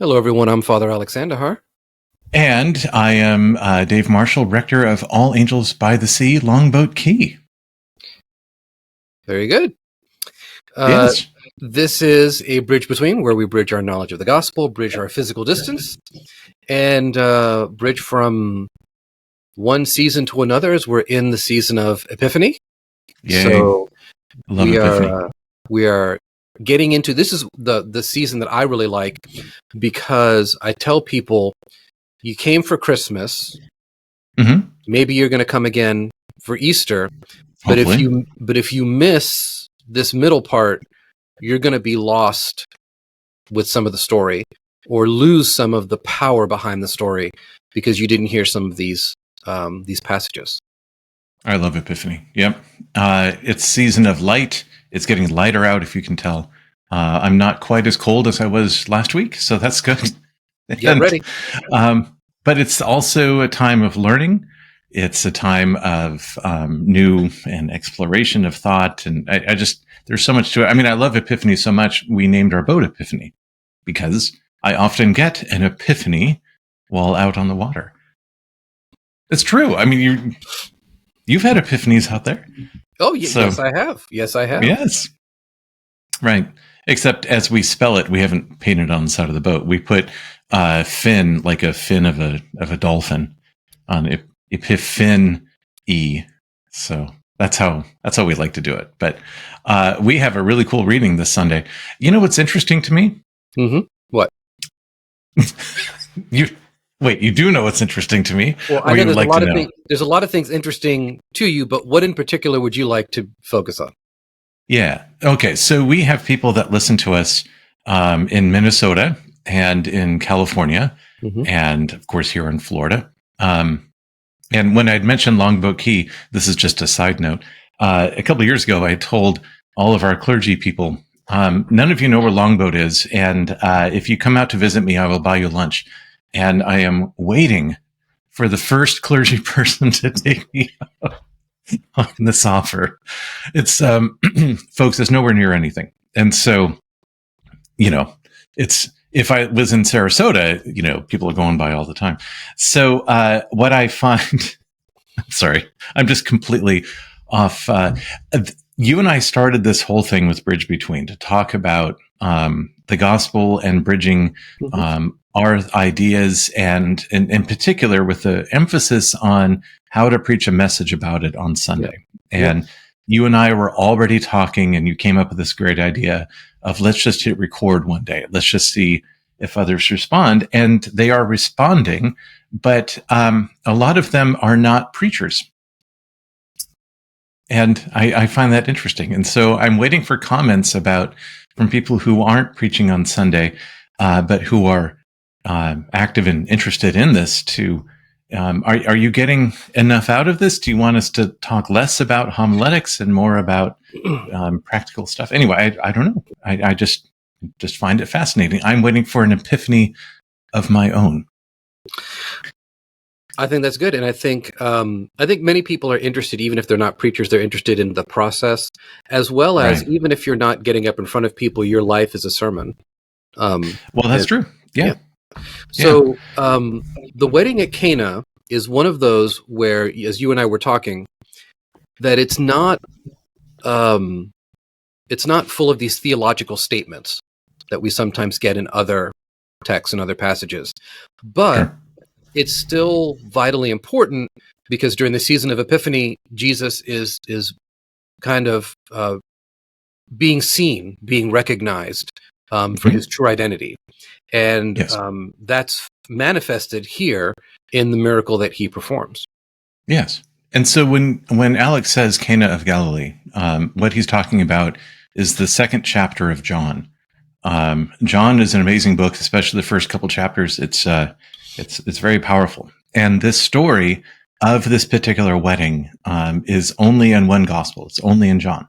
Hello, everyone. I'm Father Alexander Har. And I am Dave Marshall, Rector of All Angels by the Sea, Longboat Key. Very good. Yes. This is a bridge between, where we bridge our knowledge of the gospel, bridge our physical distance, and bridge from one season to another as we're in the season of Epiphany. Yay. So Love Epiphany. We are getting into, this is the season that I really like, because I tell people, you came for Christmas, maybe you're going to come again for Easter, but if you miss this middle part, you're going to be lost with some of the story, or lose some of the power behind the story because you didn't hear some of these passages. I love Epiphany. Yep. It's season of light. It's getting lighter out, if you can tell. I'm not quite as cold as I was last week, so that's good. Get ready. But it's also a time of learning. It's a time of new and exploration of thought. And I just, there's so much to it. I mean, I love Epiphany so much, we named our boat Epiphany, because I often get an epiphany while out on the water. It's true. I mean, you've had epiphanies out there. Oh, yes, I have. Yes, I have. Yes. Right. Except as we spell it, we haven't painted on the side of the boat. We put fin, like a fin of a dolphin, on Epiphany. So that's how we like to do it. But we have a really cool reading this Sunday. You know what's interesting to me? Mm-hmm. What? You do know what's interesting to me? Well, I know there's a lot of things interesting to you, but what in particular would you like to focus on? Yeah. Okay. So we have people that listen to us in Minnesota and in California, and of course here in Florida. And when I'd mentioned Longboat Key, this is just a side note. A couple of years ago, I told all of our clergy people, none of you know where Longboat is, and if you come out to visit me, I will buy you lunch. And I am waiting for the first clergy person to take me up on this offer. It's, folks, it's nowhere near anything. And so, if I was in Sarasota, people are going by all the time. So what I find, sorry, I'm just completely off. You and I started this whole thing with Bridge Between to talk about the gospel and bridging our ideas, and in particular with the emphasis on how to preach a message about it on Sunday. Yeah. And you and I were already talking, and you came up with this great idea of, let's just hit record one day. Let's just see if others respond. And they are responding, but a lot of them are not preachers. And I find that interesting. And so I'm waiting for comments from people who aren't preaching on Sunday, but who are active and interested in this. Are you getting enough out of this? Do you want us to talk less about homiletics and more about practical stuff? Anyway, I don't know. I just find it fascinating. I'm waiting for an epiphany of my own. I think that's good, and I think many people are interested, even if they're not preachers. They're interested in the process, as well as even if you're not getting up in front of people, your life is a sermon. Well, that's true. Yeah. So the wedding at Cana is one of those where, as you and I were talking, that it's not full of these theological statements that we sometimes get in other texts and other passages, but it's still vitally important, because during the season of Epiphany, Jesus is kind of being seen, being recognized for his true identity. And that's manifested here in the miracle that he performs. Yes. And so when Alex says Cana of Galilee, what he's talking about is the second chapter of John. John is an amazing book, especially the first couple chapters. It's very powerful. And this story of this particular wedding is only in one gospel. It's only in John.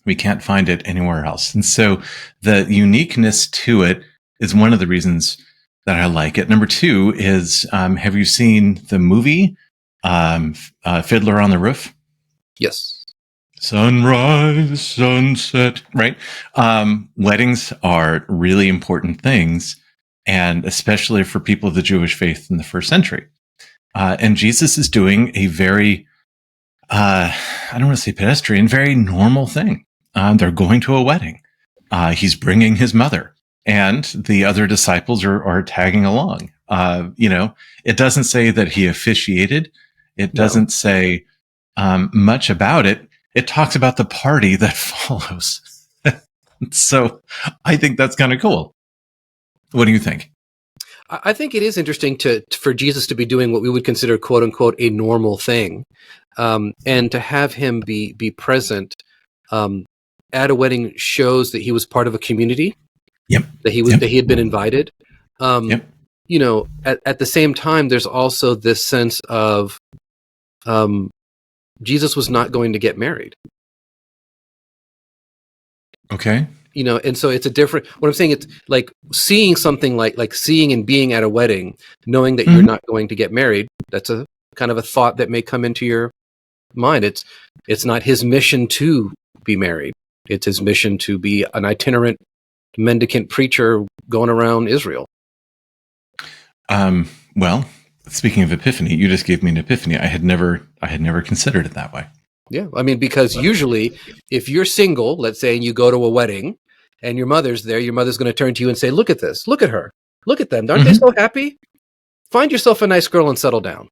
We can't find it anywhere else. And so the uniqueness to it is one of the reasons that I like it. Number two is, have you seen the movie Fiddler on the Roof? Yes. Sunrise, sunset, right? Weddings are really important things. and especially for people of the Jewish faith in the first century. And Jesus is doing a very, I don't want to say pedestrian, very normal thing. They're going to a wedding. He's bringing his mother, and the other disciples are tagging along. It doesn't say that he officiated. It doesn't say much about it. It talks about the party that follows. So I think that's kind of cool. What do you think? I think it is interesting for Jesus to be doing what we would consider, quote unquote, a normal thing, and to have him be present at a wedding shows that he was part of a community. Yep. That he had been invited. Yep. At the same time, there's also this sense of Jesus was not going to get married. Okay. And so it's a different, what I'm saying, it's like seeing something like seeing and being at a wedding, knowing that you're not going to get married. That's a kind of a thought that may come into your mind. It's not his mission to be married. It's his mission to be an itinerant mendicant preacher going around Israel. Well, speaking of epiphany, you just gave me an epiphany. I had never considered it that way. Yeah. I mean, because usually if you're single, let's say, and you go to a wedding and your mother's there, your mother's going to turn to you and say, look at this, look at her, look at them. Aren't they so happy? Find yourself a nice girl and settle down.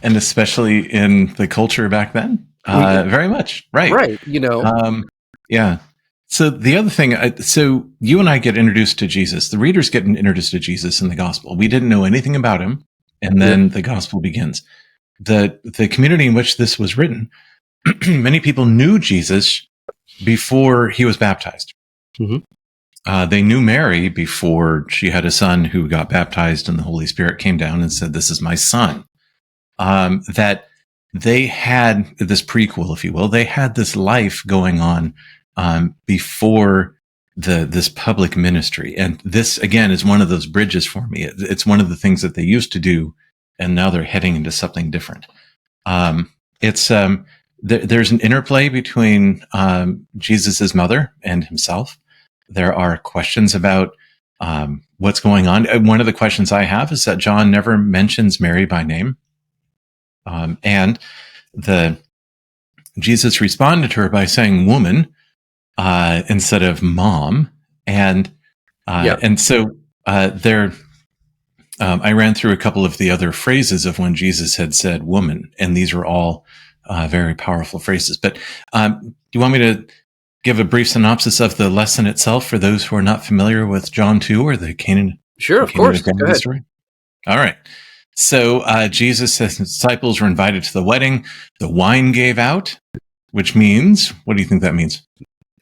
And especially in the culture back then, very much. Right. Right. Yeah. So the other thing, so you and I get introduced to Jesus. The readers get introduced to Jesus in the gospel. We didn't know anything about him. And then the gospel begins. The community in which this was written, many people knew Jesus before he was baptized. Mm-hmm. They knew Mary before she had a son who got baptized and the Holy Spirit came down and said, "This is my son." That they had this prequel, if you will. They had this life going on before this public ministry. And this, again, is one of those bridges for me. It's one of the things that they used to do, and now they're heading into something different. There's an interplay between Jesus's mother and himself. There are questions about what's going on. One of the questions I have is that John never mentions Mary by name. And Jesus responded to her by saying woman instead of mom. And so there, I ran through a couple of the other phrases of when Jesus had said woman, and these are all very powerful phrases. But do you want me to give a brief synopsis of the lesson itself for those who are not familiar with John 2 or the Cana? Sure, of course. Go ahead. Story? All right. So Jesus and his disciples were invited to the wedding. The wine gave out, which means, what do you think that means?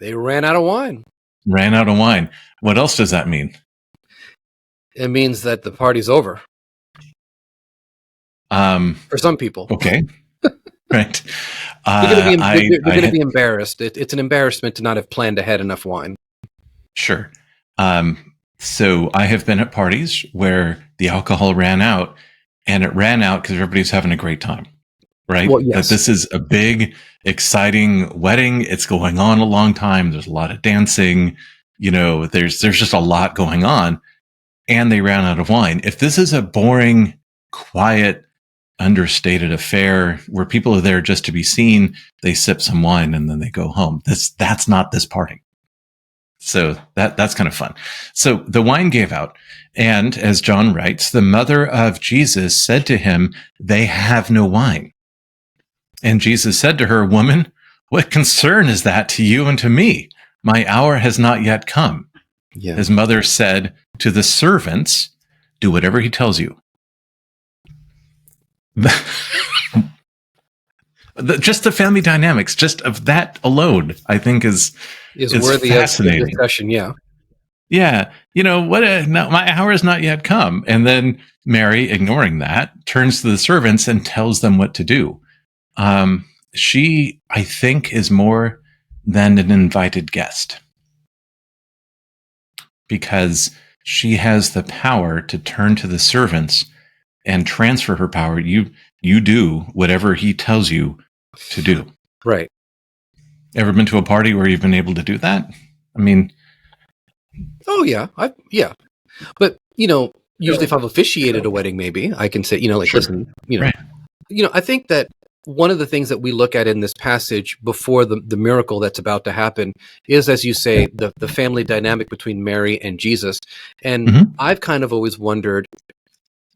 They ran out of wine. Ran out of wine. What else does that mean? It means that the party's over. For some people. Okay. Right. They're going to be embarrassed. It's an embarrassment to not have planned ahead enough wine. Sure. So I have been at parties where the alcohol ran out, and it ran out because everybody's having a great time, right? Well, yes. That this is a big, exciting wedding. It's going on a long time. There's a lot of dancing. There's just a lot going on, and they ran out of wine. If this is a boring, quiet, understated affair where people are there just to be seen, they sip some wine and then they go home. That's not this party. So that's kind of fun. So the wine gave out. And as John writes, the mother of Jesus said to him, "They have no wine." And Jesus said to her, "Woman, what concern is that to you and to me? My hour has not yet come." Yeah. His mother said to the servants, "Do whatever he tells you." Just the family dynamics, just of that alone, I think is worthy fascinating. Of discussion. Yeah, yeah. No, my hour has not yet come, and then Mary, ignoring that, turns to the servants and tells them what to do. She, I think, is more than an invited guest because she has the power to turn to the servants and transfer her power. You do whatever he tells you to do. Right. Ever been to a party where you've been able to do that? I mean, Oh yeah, yeah. But usually if I've officiated a wedding, maybe I can say, like, Sure. listen, Right. I think that one of the things that we look at in this passage before the miracle that's about to happen is, as you say, the family dynamic between Mary and Jesus. And Hmm. I've kind of always wondered,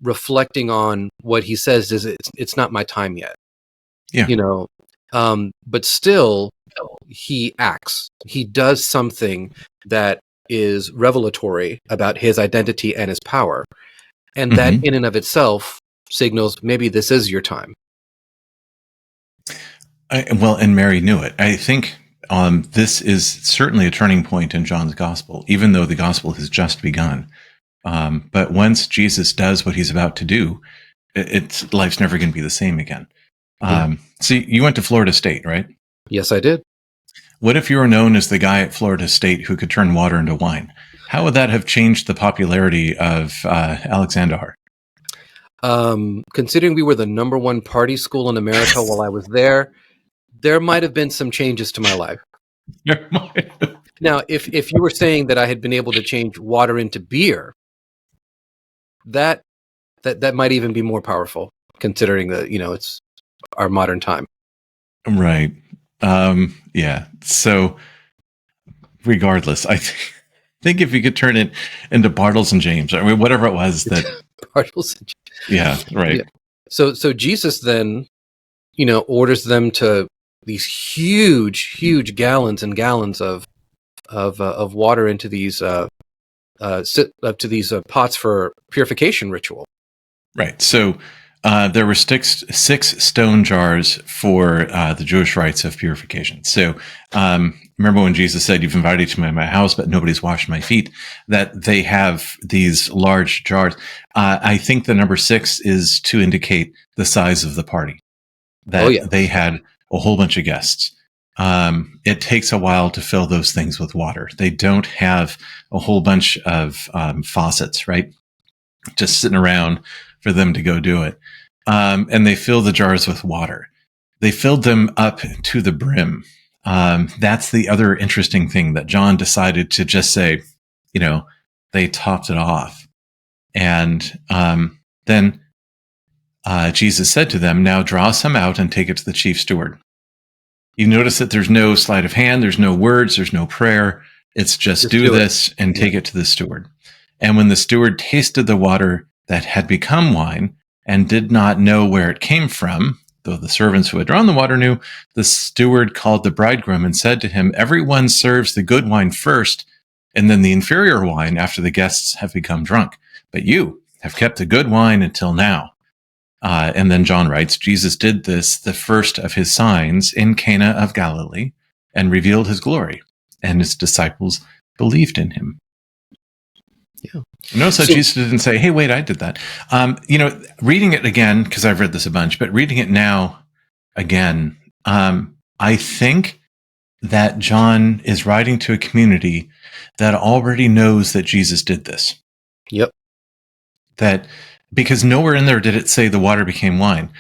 reflecting on what he says, is it's not my time yet, Yeah. but still he acts. He does something that is revelatory about his identity and his power. And that Hmm. in and of itself signals maybe this is your time. Well, and Mary knew it. I think this is certainly a turning point in John's gospel, even though the gospel has just begun. But once Jesus does what he's about to do, it's life's never going to be the same again. Yeah. See, you went to Florida State, right? Yes, I did. What if you were known as the guy at Florida State who could turn water into wine? How would that have changed the popularity of Alexandar? Considering we were the number one party school in America while I was there might have been some changes to my life. Now, if you were saying that I had been able to change water into beer, that might even be more powerful, considering that it's our modern time. Right. Yeah. So, regardless, I think if you could turn it into Bartles and James, I mean, whatever it was that. Yeah. Right. Yeah. So Jesus then, orders them to these huge gallons and gallons of water into these to these pots for purification ritual. Right. So there were six stone jars for the Jewish rites of purification. So remember when Jesus said, "You've invited me to my house, but nobody's washed my feet," that they have these large jars. I think the number 6 is to indicate the size of the party, Oh that yeah. they had a whole bunch of guests. It takes a while to fill those things with water. They don't have a whole bunch of faucets, right? Just sitting around for them to go do it. And they fill the jars with water. They filled them up to the brim. That's the other interesting thing, that John decided to just say, they topped it off. And then Jesus said to them, "Now draw some out and take it to the chief steward." You notice that there's no sleight of hand, there's no words, there's no prayer. It's just do do it. this and Yeah. take it to the steward. And when the steward tasted the water that had become wine and did not know where it came from, though the servants who had drawn the water knew, the steward called the bridegroom and said to him, "Everyone serves the good wine first, and then the inferior wine after the guests have become drunk. But you have kept the good wine until now." And then John writes, Jesus did this, the first of his signs, in Cana of Galilee, and revealed his glory, and his disciples believed in him. Yeah. Notice how Jesus didn't say, "Hey, wait, I did that." Reading it again, because I've read this a bunch, but reading it now again, I think that John is writing to a community that already knows that Jesus did this. Yep. That because nowhere in there did it say the water became wine.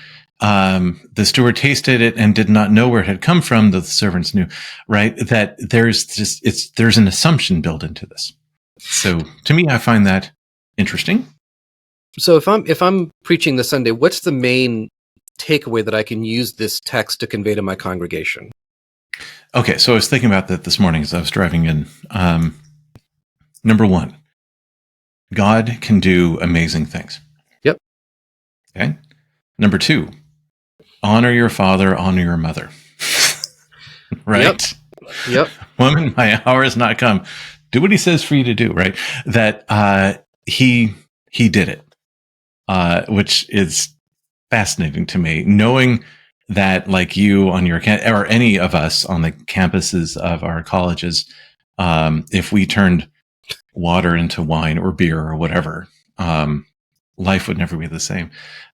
The steward tasted it and did not know where it had come from, though the servants knew, right? That there's an assumption built into this. So to me, I find that interesting. So if I'm preaching this Sunday, what's the main takeaway that I can use this text to convey to my congregation? Okay, so I was thinking about that this morning as I was driving in. Number 1, God can do amazing things. Yep. Okay. Number 2, honor your father, honor your mother. Right? Yep. Woman, my hour has not come. Do what he says for you to do, right? That he did it, which is fascinating to me. Knowing that, like you on your or any of us on the campuses of our colleges, if we turned water into wine or beer or whatever, life would never be the same.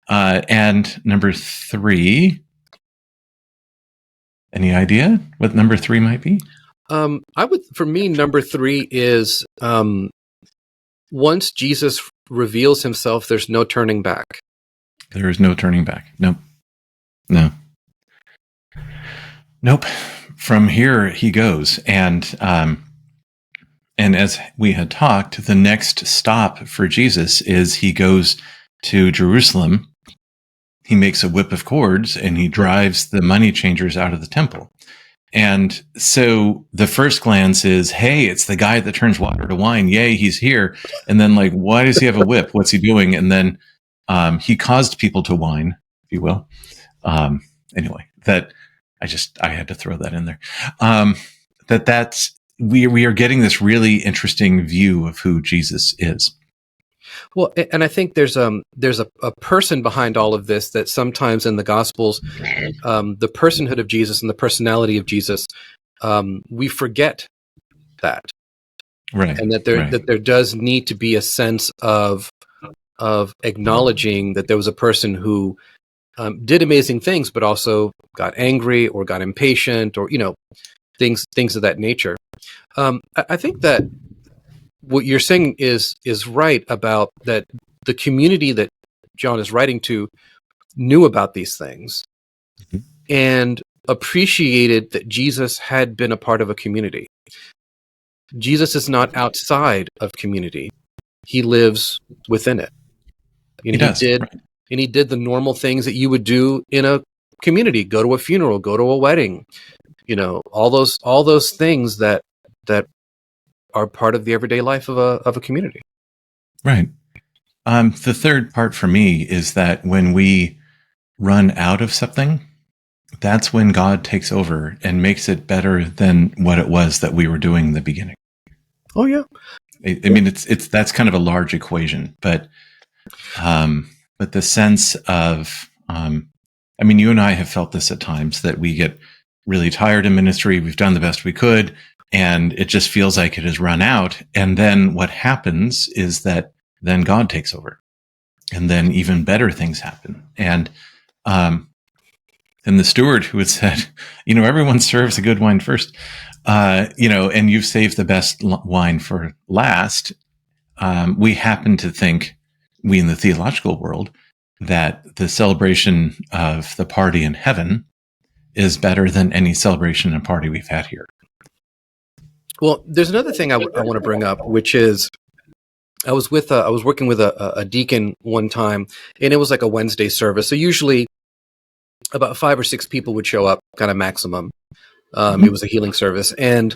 And number 3, any idea what number 3 might be? For me, number 3 is once Jesus reveals himself, there's no turning back. There is no turning back. Nope. No. Nope. From here he goes, and And as we had talked, the next stop for Jesus is he goes to Jerusalem. He makes a whip of cords and he drives the money changers out of the temple. And so the first glance is, hey, it's the guy that turns water to wine. Yay, he's here. And then, like, why does he have a whip? What's he doing? And then he caused people to whine, if you will. Anyway, that I had to throw that in there. That's we are getting this really interesting view of who Jesus is. Well, and I think there's a person behind all of this that sometimes in the Gospels, the personhood of Jesus and the personality of Jesus, we forget that, Right, and that there does need to be a sense of acknowledging that there was a person who did amazing things, but also got angry or got impatient, or things of that nature. I think that what you're saying is right about that. The community that John is writing to knew about these things and appreciated that Jesus had been a part of a community. Jesus is not outside of community. He lives within it. And he did the normal things that you would do in a community: go to a funeral, go to a wedding, all those things that are part of the everyday life of a community. Right. The third part for me is that when we run out of something, that's when God takes over and makes it better than what it was that we were doing in the beginning. Oh yeah. I mean, that's kind of a large equation, but the sense of, you and I have felt this at times, that we get really tired in ministry. We've done the best we could, and it just feels like it has run out. And then what happens is that then God takes over, and then even better things happen. And the steward who had said, everyone serves a good wine first, and you've saved the best wine for last. We happen to think, we in the theological world, that the celebration of the party in heaven is better than any celebration and party we've had here. Well, there's another thing I want to bring up, which is I was working with a deacon one time, and it was like a Wednesday service. So usually about 5 or 6 people would show up, kind of maximum. It was a healing service, and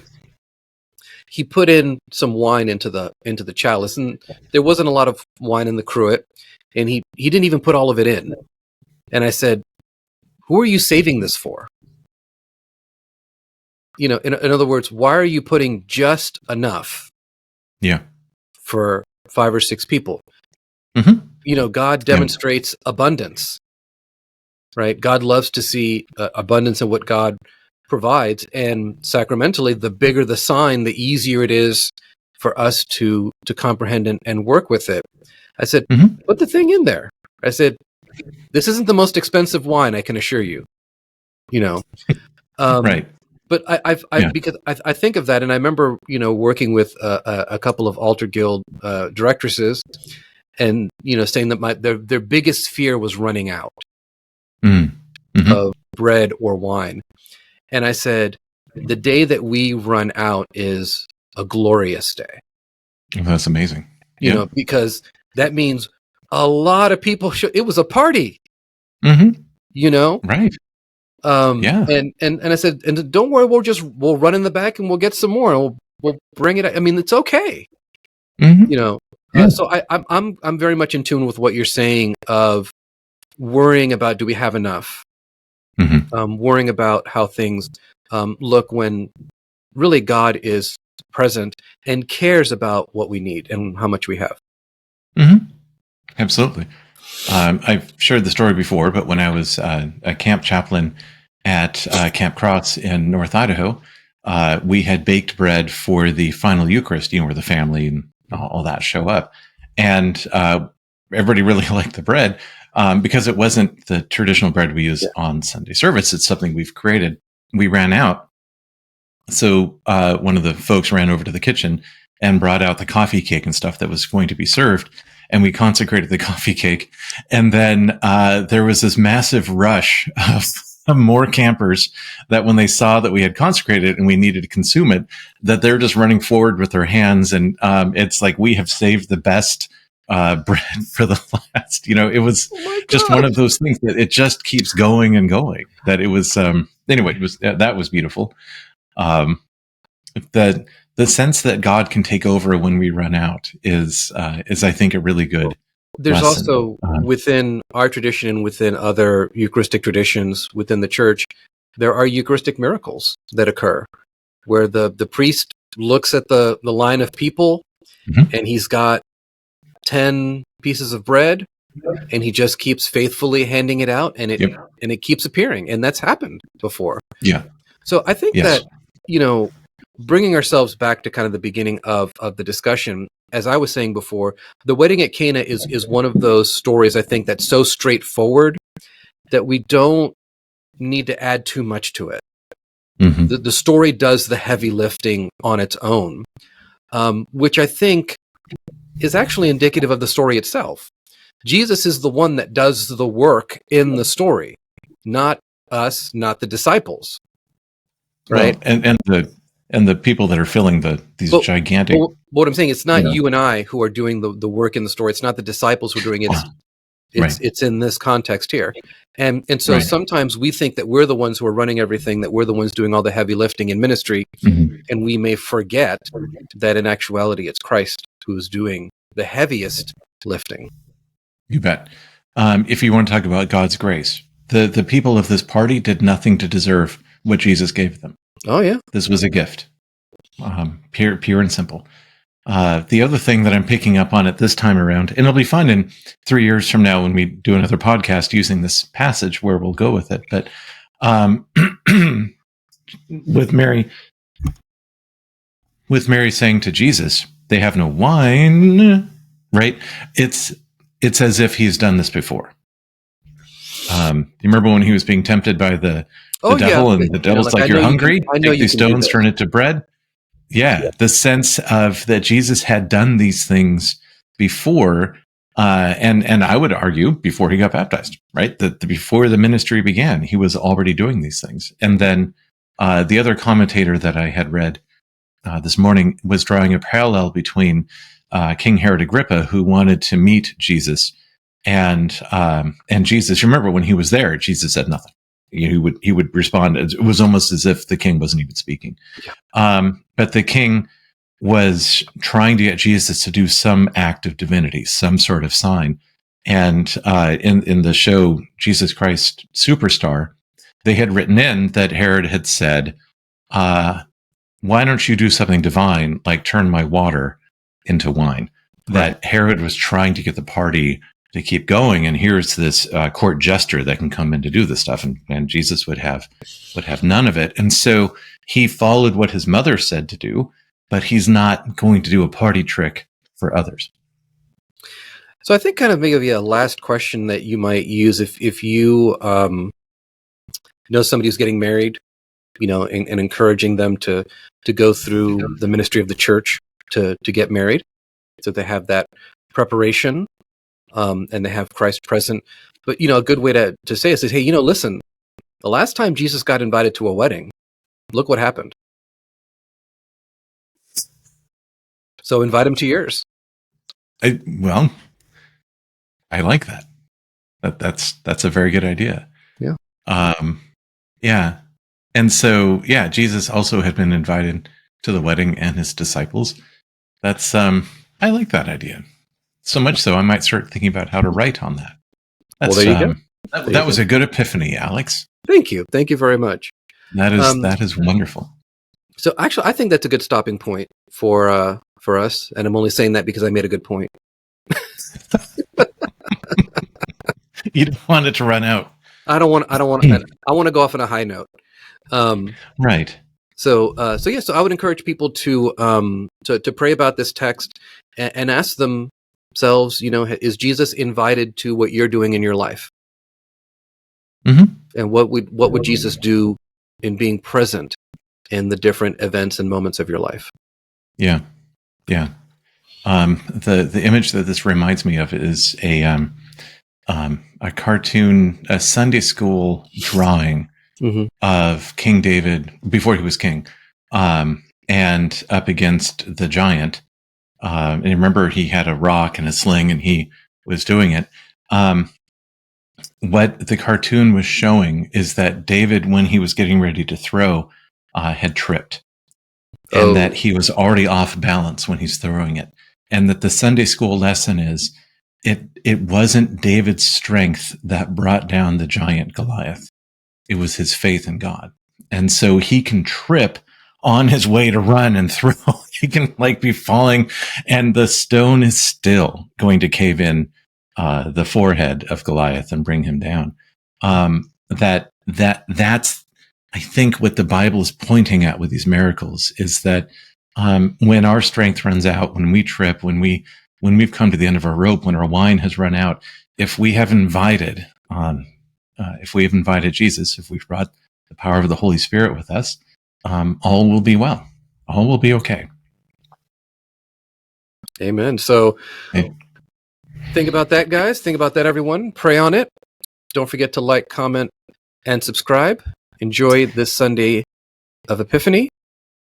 he put in some wine into the chalice, and there wasn't a lot of wine in the cruet, and he didn't even put all of it in. And I said, "Who are you saving this for? In other words, why are you putting just enough? Yeah. For 5 or 6 people." Mm-hmm. God demonstrates abundance, right? God loves to see abundance in what God provides, and sacramentally, the bigger the sign, the easier it is for us to comprehend and work with it. I said, put the thing in there. I said, this isn't the most expensive wine, I can assure you. Right. But because I think of that, and I remember working with a couple of Altar Guild directresses, and saying that their biggest fear was running out of bread or wine. And I said, the day that we run out is a glorious day. Oh, that's amazing. Because that means a lot of people it was a party. Right. And I said, and don't worry, we'll run in the back and we'll get some more, and we'll bring it. I mean, it's okay. So I'm very much in tune with what you're saying of worrying about, do we have enough? Worrying about how things look when really God is present and cares about what we need and how much we have. Absolutely. I've shared the story before, but when I was a camp chaplain at Camp Cross in North Idaho, we had baked bread for the final Eucharist, where the family and all that show up. And everybody really liked the bread because it wasn't the traditional bread we use on Sunday service. It's something we've created. We ran out. So one of the folks ran over to the kitchen and brought out the coffee cake and stuff that was going to be served. And we consecrated the coffee cake. And then there was this massive rush more campers that when they saw that we had consecrated and we needed to consume it, that they're just running forward with their hands. And it's like we have saved the best bread for the last. It was just one of those things that it just keeps going and going. That it was anyway. It was that was beautiful. The sense that God can take over when we run out is I think a really good. There's lesson. also within our tradition and within other Eucharistic traditions within the church, there are Eucharistic miracles that occur where the priest looks at the line of people and he's got 10 pieces of bread and he just keeps faithfully handing it out and it keeps appearing. And that's happened before. Yeah. So I think that, bringing ourselves back to kind of the beginning of the discussion, as I was saying before, the wedding at Cana is one of those stories, I think, that's so straightforward that we don't need to add too much to it. Mm-hmm. The story does the heavy lifting on its own, which I think is actually indicative of the story itself. Jesus is the one that does the work in the story, not us, not the disciples. Right? Well, and the people that are filling these gigantic. What I'm saying, it's not you and I who are doing the work in the story. It's not the disciples who are doing it. It's in this context here. And so sometimes we think that we're the ones who are running everything, that we're the ones doing all the heavy lifting in ministry. Mm-hmm. And we may forget that in actuality, it's Christ who's doing the heaviest lifting. You bet. If you want to talk about God's grace, the people of this party did nothing to deserve what Jesus gave them. Oh, yeah. This was a gift, pure and simple. The other thing that I'm picking up on at this time around, and it'll be fun in 3 years from now when we do another podcast using this passage where we'll go with it. But with Mary saying to Jesus, they have no wine, right? It's as if he's done this before. You remember when he was being tempted by the devil, and the devil's like, you're hungry? Take these stones, turn it to bread. Yeah, the sense of that Jesus had done these things before, and I would argue before he got baptized, right? That before the ministry began, he was already doing these things. And then the other commentator that I had read this morning was drawing a parallel between King Herod Agrippa, who wanted to meet Jesus, and Jesus. You remember when he was there, Jesus said nothing. He would respond. It was almost as if the king wasn't even speaking. But the king was trying to get Jesus to do some act of divinity, some sort of sign. And in the show Jesus Christ Superstar, they had written in that Herod had said, "Why don't you do something divine, like turn my water into wine?" Right. That Herod was trying to get the party to keep going, and here's this court jester that can come in to do this stuff, and Jesus would have none of it. And so he followed what his mother said to do, but he's not going to do a party trick for others. So I think kind of maybe a last question that you might use if you know somebody who's getting married, and encouraging them to go through the ministry of the church to get married, so they have that preparation. And they have Christ present. But, a good way to say this is, hey, listen, the last time Jesus got invited to a wedding, look what happened. So invite him to yours. I like that. That's a very good idea. Yeah. Yeah. And so, Jesus also had been invited to the wedding and his disciples. That's, I like that idea. So much so, I might start thinking about how to write on that. Well, there you go. That was a good epiphany, Alex. Thank you. Thank you very much. That is wonderful. So actually, I think that's a good stopping point for us. And I'm only saying that because I made a good point. You don't want it to run out. I don't want. I want to go off on a high note. Right. So I would encourage people to pray about this text and ask themselves, is Jesus invited to what you're doing in your life? Mm-hmm. And what would Jesus do in being present in the different events and moments of your life? Yeah. The image that this reminds me of is a cartoon, a Sunday school drawing Mm-hmm. of King David before he was king, and up against the giant. And remember, he had a rock and a sling, and he was doing it. What the cartoon was showing is that David, when he was getting ready to throw, had tripped, and that Oh, he was already off balance when he's throwing it. And that the Sunday school lesson is it wasn't David's strength that brought down the giant Goliath. It was his faith in God. And so he can trip on his way to run and throw. He can like be falling, and the stone is still going to cave in the forehead of Goliath and bring him down. That's I think what the Bible is pointing at with these miracles is that when our strength runs out, when we trip, when we've come to the end of our rope, when our wine has run out, if we have invited Jesus, if we've brought the power of the Holy Spirit with us, all will be well. All will be okay. amen. So Okay. think about that, guys. Think about that, everyone. Pray on it. Don't forget to like, comment, and subscribe. Enjoy this Sunday of Epiphany,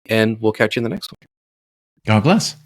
and we'll catch you in the next one. God bless.